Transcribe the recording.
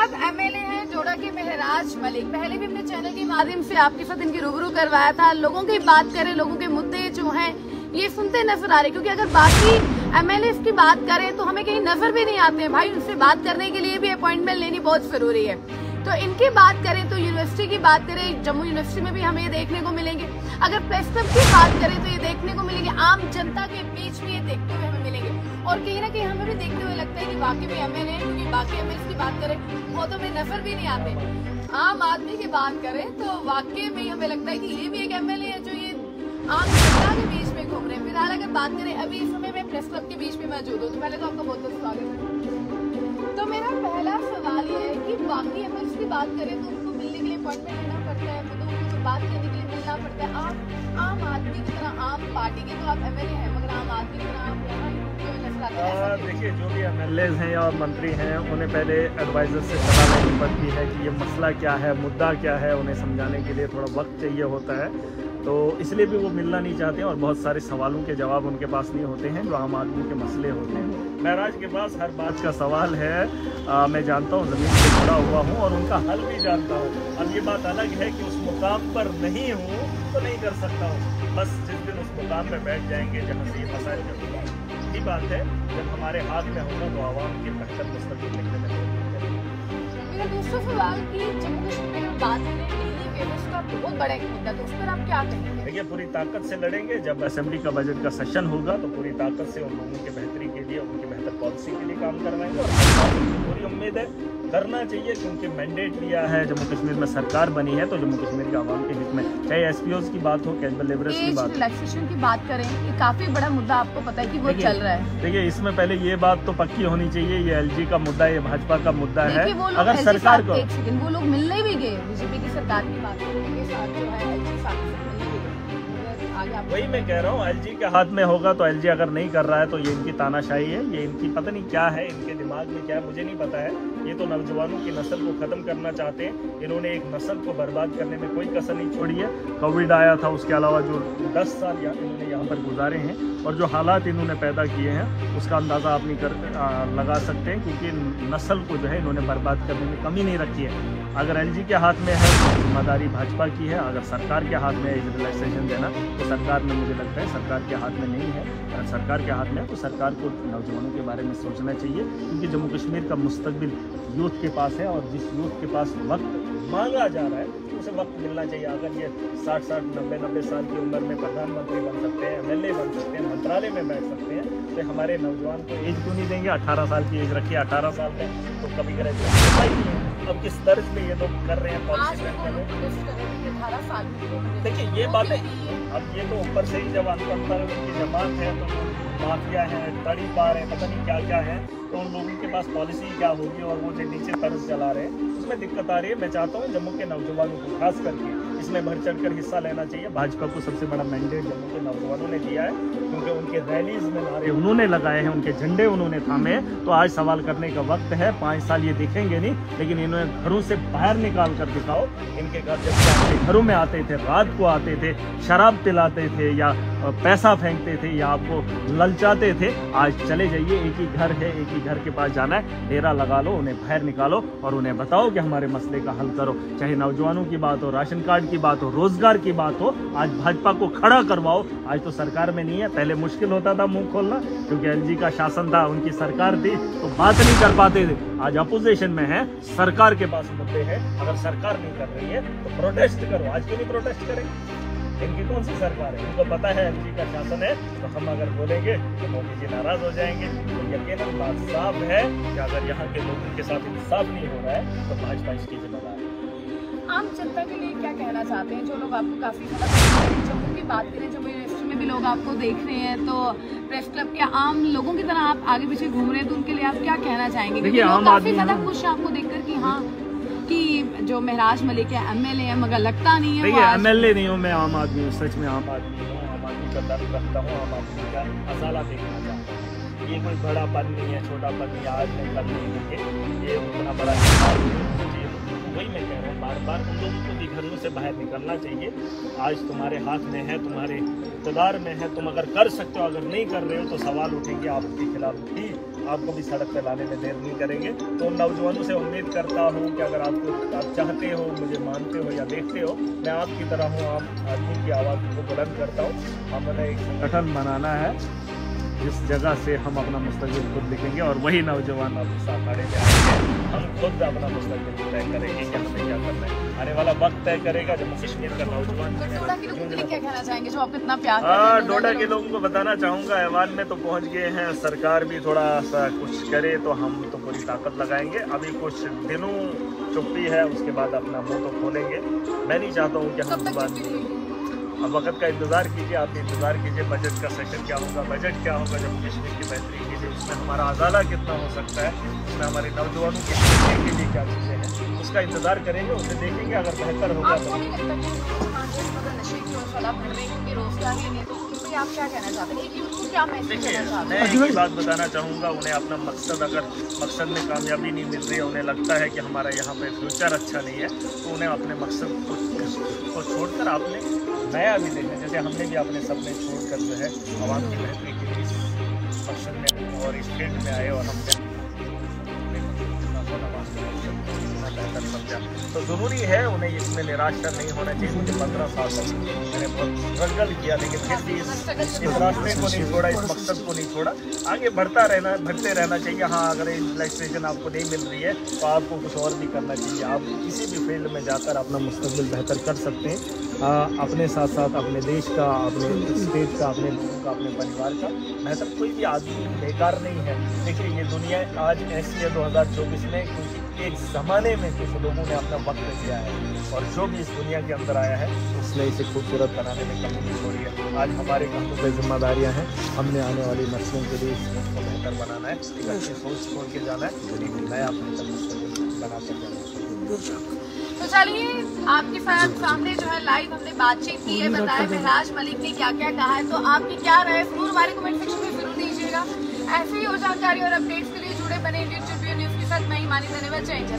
साथ एमएलए हैं जोड़ा के महराज मलिक। पहले भी अपने चैनल के माध्यम से आपके साथ इनकी रूबरू करवाया था। लोगों की बात करें, लोगों के मुद्दे जो हैं ये सुनते नजर आ रहे, क्योंकि अगर बाकी एमएलए की बात करें तो हमें कहीं नजर भी नहीं आते हैं भाई। उनसे बात करने के लिए भी अपॉइंटमेंट लेनी बहुत जरूरी है। तो इनकी बात करें तो यूनिवर्सिटी की बात करें, जम्मू यूनिवर्सिटी में भी हमें ये देखने को मिलेंगे। अगर प्रेस क्लब की बात करें तो ये देखने को मिलेंगे, आम जनता के बीच में ये देखते हुए हमें मिलेंगे। और कहीं ना कहीं हमें भी देखते हुए लगता है कि वाकई में एमएलए हैं, क्योंकि बाकी एमएलए की बात करें वो तो हमें नजर भी नहीं आते। आम आदमी की बात करें तो वाकई में हमें लगता है कि ये भी एक एमएलए है जो ये आम जनता के बीच में घूम रहे हैं। फिलहाल अगर बात करें अभी इस समय मैं प्रेस क्लब के बीच में मौजूद हूँ, तो पहले तो आपका बहुत बहुत स्वागत है। तो मेरा पहला सवाल ये है कि बाकी एमएलए की बात करें तो उनको मिलने के लिए अपॉइंटमेंट लेना पड़ता है, तो उनको बात करने के लिए मिलना पड़ता है। आप आम आदमी की तरह, आम पार्टी के तो आप एमएलए हैं, मगर आम आदमी की तरह आप यहाँ देखिए, जो भी एमएलए हैं या मंत्री हैं उन्हें पहले एडवाइजर से सलाह लेनी पड़ती है कि ये मसला क्या है, मुद्दा क्या है। उन्हें समझाने के लिए थोड़ा वक्त चाहिए होता है, तो इसलिए भी वो मिलना नहीं चाहते हैं और बहुत सारे सवालों के जवाब उनके पास नहीं होते हैं जो आम आदमी के मसले होते हैं। महराज के पास हर बात का सवाल है। मैं जानता हूँ, ज़मीन से जुड़ा हुआ हूँ और उनका हल भी जानता हूँ। अब ये बात अलग है कि उस मुकाम पर नहीं हूँ तो नहीं कर सकता हूँ। बस जिस दिन उस मुकाम पर बैठ जाएंगे जहाँ से ये मसाइल की बात है, जब हमारे हाथ में होगा तो आवाम के बेहतर मुस्तक़बिल लिखने में। मेरा दूसरा सवाल कि जम्मू कश्मीर में बात करें नीली व्यवस्था बहुत बड़ा एक मुद्दा, तो उस पर आप क्या कहेंगे? देखिए, पूरी ताकत से लड़ेंगे। जब असेंबली का बजट का सेशन होगा तो पूरी ताकत से उन लोगों की बेहतरी के लिए, उनकी बेहतर पॉलिसी के लिए काम करवाएंगे और पूरी उम्मीद है करना चाहिए, क्योंकि मैंडेट लिया है। जम्मू कश्मीर में सरकार बनी है तो जम्मू कश्मीर के आवाम के हित में, चाहे एसपीओज की बात हो, कैजुअल लेबरर्स की बात, रिलैक्सेशन की बात करें, ये काफी बड़ा मुद्दा आपको पता है कि वो चल रहा है। देखिए, इसमें पहले ये बात तो पक्की होनी चाहिए, ये एलजी का मुद्दा, ये भाजपा का मुद्दा है। अगर सरकार को, एक सेकंड, वो लोग मिलने भी गए बीजेपी की सरकार की बात के साथ जो है एलजी साथ मिलने भी गए। वही मैं कह रहा हूँ, एलजी के हाथ में होगा तो एलजी अगर नहीं कर रहा है तो ये इनकी तानाशाही है, ये इनकी पता नहीं क्या है, इनके दिमाग में क्या है मुझे नहीं पता है। ये तो नौजवानों की नस्ल को ख़त्म करना चाहते हैं। इन्होंने एक नस्ल को बर्बाद करने में कोई कसर नहीं छोड़ी है। कोविड आया था, उसके अलावा जो 10 साल इन्होंने यहाँ पर गुजारे हैं और जो हालात इन्होंने पैदा किए हैं उसका अंदाज़ा आप नहीं लगा सकते हैं, क्योंकि नस्ल को जो है इन्होंने बर्बाद करने में कमी नहीं रखी है। अगर एलजी के हाथ में है तो जिम्मेदारी भाजपा की है। अगर सरकार के हाथ में है रिलैक्सेशन देना तो सरकार में, मुझे लगता है सरकार के हाथ में नहीं है। अगर सरकार के हाथ में है तो सरकार को नौजवानों के बारे में सोचना चाहिए, क्योंकि जम्मू कश्मीर का मुस्तकबिल यूथ के पास है और जिस यूथ के पास वक्त मांगा जा रहा है उसे वक्त मिलना चाहिए। अगर ये 60-60, 90-90 साल की उम्र में प्रधानमंत्री बन सकते हैं, एमएलए बन सकते हैं, मंत्रालय में बैठ सकते हैं, तो हमारे नौजवान को एज क्यों नहीं देंगे? 18 साल की एज रखिए, 18 साल में तो कभी ग्रेजुएट। अब किस तर्ज पे ये लोग कर रहे हैं पॉलिसी में कर रहे हैं। देखिए, ये बातें अब ये तो ऊपर से ही जब अंतर की जमात है तो माफिया है, तड़ी पा रहे हैं, पता नहीं क्या क्या है, तो उन लोगों के पास पॉलिसी क्या होगी और वो जो नीचे तर्ज चला रहे हैं उसमें दिक्कत आ रही है। मैं चाहता हूँ जम्मू के नौजवानों को खास करके इसमें बढ़ चढ़ कर हिस्सा लेना चाहिए। भाजपा को सबसे बड़ा मैंडेट जम्मू के नौजवानों ने दिया है, क्योंकि उनके रैलीज में नारे उन्होंने लगाए हैं, उनके झंडे उन्होंने थामे। तो आज सवाल करने का वक्त है। 5 साल ये दिखेंगे नहीं, लेकिन इन्होंने घरों से बाहर निकाल कर दिखाओ। इनके घर जब आपके घरों में आते थे, रात को आते थे, शराब पिलाते थे या पैसा फेंकते थे या आपको ललचाते थे, आज चले जाइए, एक ही घर है, एक ही घर के पास जाना है, डेरा लगा लो, उन्हें बाहर निकालो और उन्हें बताओ कि हमारे मसले का हल करो। चाहे नौजवानों की बात हो, राशन कार्ड की बात हो, रोजगार की बात हो, आज भाजपा को खड़ा करवाओ। आज तो सरकार में नहीं है, पहले मुश्किल होता था मुंह खोलना, क्योंकि एलजी का शासन था, उनकी सरकार थी तो बात नहीं कर पाते थे। आज अपोजिशन में है, सरकार के पास मुद्दे हैं। अगर सरकार नहीं कर रही है तो प्रोटेस्ट करो। आज क्यों नहीं प्रोटेस्ट करेंगे? इनकी कौन सी सरकार है? इनको पता है एलजी का शासन है, तो हम अगर बोलेंगे तो मोदी जी नाराज हो जाएंगे। तो यकीनन बात साफ है कि अगर यहाँ के लोगों के साथ इंसाफ नहीं हो रहा है तो भाजपा इसकी जिम्मेदार है। आम जनता के लिए क्या कहना चाहते हैं जो लोग आपको काफी ज्यादा, जम्मू की बात करें, जम्मू यूनिवर्सिटी में भी लोग आपको देख रहे हैं, तो प्रेस क्लब के आम लोगों की तरह आप आगे पीछे घूम रहे हैं, तो उनके लिए आप क्या कहना चाहेंगे? क्योंकि लोग काफी ज्यादा खुश हैं आपको देखकर कि हाँ कि जो महराज मलिक है एमएलए है, मगर लगता नहीं है। देखिए, एमएलए नहीं हूँ मैं, आम आदमी हूँ, सच में आम आदमी हूँ। आम आदमी का दर्द रखता हूँ, आम आदमी का मसाला देखना चाहता हूँ। ये कोई बड़ा पद नहीं है, छोटा पद नहीं, आज नहीं कल नहीं होंगे, ये उतना बड़ा वही मैं कह रहा हूँ बार बार, उन लोगों को भी घरों से बाहर निकलना चाहिए। आज तुम्हारे हाथ में है, तुम्हारे इक़्तिदार में है, तुम अगर कर सकते हो, अगर नहीं कर रहे हो तो सवाल उठेंगे आपके खिलाफ भी। आपको भी सड़क पर लाने में देर नहीं करेंगे। तो नौजवानों से उम्मीद करता हूँ कि अगर आप चाहते हो, मुझे मानते हो या देखते हो, मैं आपकी तरह हूँ, आम आदमी की आवाज़ को बुलंद करता हूँ। हमने एक संगठन बनाना है जिस जगह से हम अपना मुस्तकबिल खुद लिखेंगे और वही नौजवान आपके साथ खड़े आएंगे। हम खुद अपना मुस्तकबिल तय करेंगे कि हमें क्या करना है। आने वाला वक्त तय करेगा जम्मू कश्मीर का नौजवान। डोडा के लोगों के लिए क्या कहना चाहेंगे जो आपको इतना प्यार करते हैं? डोडा के लोगों को बताना चाहूँगा, ऐवान में तो पहुँच गए हैं, सरकार भी थोड़ा सा कुछ करे तो हम तो पूरी ताकत लगाएंगे। अभी कुछ दिनों चुप्पी है, उसके बाद अपना मुँह तो खोलेंगे। मैं नहीं चाहता हूँ कि हम अब वक्त का इंतज़ार कीजिए, आप इंतज़ार कीजिए बजट का सेशन क्या होगा, बजट क्या होगा जम्मू कश्मीर की बेहतरी कीजिए, उसमें हमारा अजाला कितना हो सकता है, उसमें हमारे नौजवानों के लिए क्या चीज़ें हैं, उसका इंतज़ार करेंगे, उसे देखेंगे। अगर बेहतर होगा तो आप क्या कहना चाहते हैं कि उनको क्या मैसेज देना चाहते हैं? मैं एक बात बताना चाहूँगा, उन्हें अपना मकसद, अगर मकसद में कामयाबी नहीं मिल रही है, उन्हें लगता है कि हमारा यहाँ पे फ्यूचर अच्छा नहीं है, तो उन्हें अपने मकसद को छोड़कर आपने नया भी देखना। जैसे हमने भी अपने सपने छोड़कर जो है आवाम की बेहतरी के लिए इस मकसद में और इस फील्ड में आए और हमने बेहतर समझा। तो ज़रूरी है उन्हें इसमें निराशा नहीं होना चाहिए। मुझे 15 साल तक मैंने बहुत स्ट्रगल किया, लेकिन फिर भी इस रास्ते को नहीं छोड़ा, इस मकसद को नहीं छोड़ा। आगे बढ़ते रहना चाहिए। हाँ, अगर रिलैक्सेशन आपको नहीं मिल रही है तो आपको कुछ और भी करना चाहिए। आप किसी भी फील्ड में जाकर अपना मुस्तकबिल बेहतर कर सकते हैं, अपने साथ साथ अपने देश का, अपने स्टेट का, अपने लोगों का, अपने परिवार का बेहतर। कोई भी आदमी बेकार नहीं है। देखिए, ये दुनिया आज ऐसी है 2024 में, क्योंकि एक ज़माने में कुछ लोगों ने अपना वक्त दिया है और जो भी इस दुनिया के अंदर आया है उसने इसे खूबसूरत बनाने में कमी नहीं छोड़ी है। आज हमारे कंधों पर जिम्मेदारियां हैं, हमने आने वाली नस्लों के लिए इस मुल्क को बेहतर बनाना है, एक अच्छी सोच छोड़ के जाना है, एक नया अपने बना कर जाना है। तो चलिए, आपके साथ सामने जो है लाइव हमने बातचीत की है, बताया महराज मलिक ने क्या क्या कहा है। तो आपकी क्या राय जरूर हमारे कमेंट सेक्शन में जरूर दीजिएगा। ऐसी ही और जानकारी और अपडेट्स के लिए जुड़े बने न्यूज़ के साथ। मैं हिमानी धन्यवाद। जय हिंद।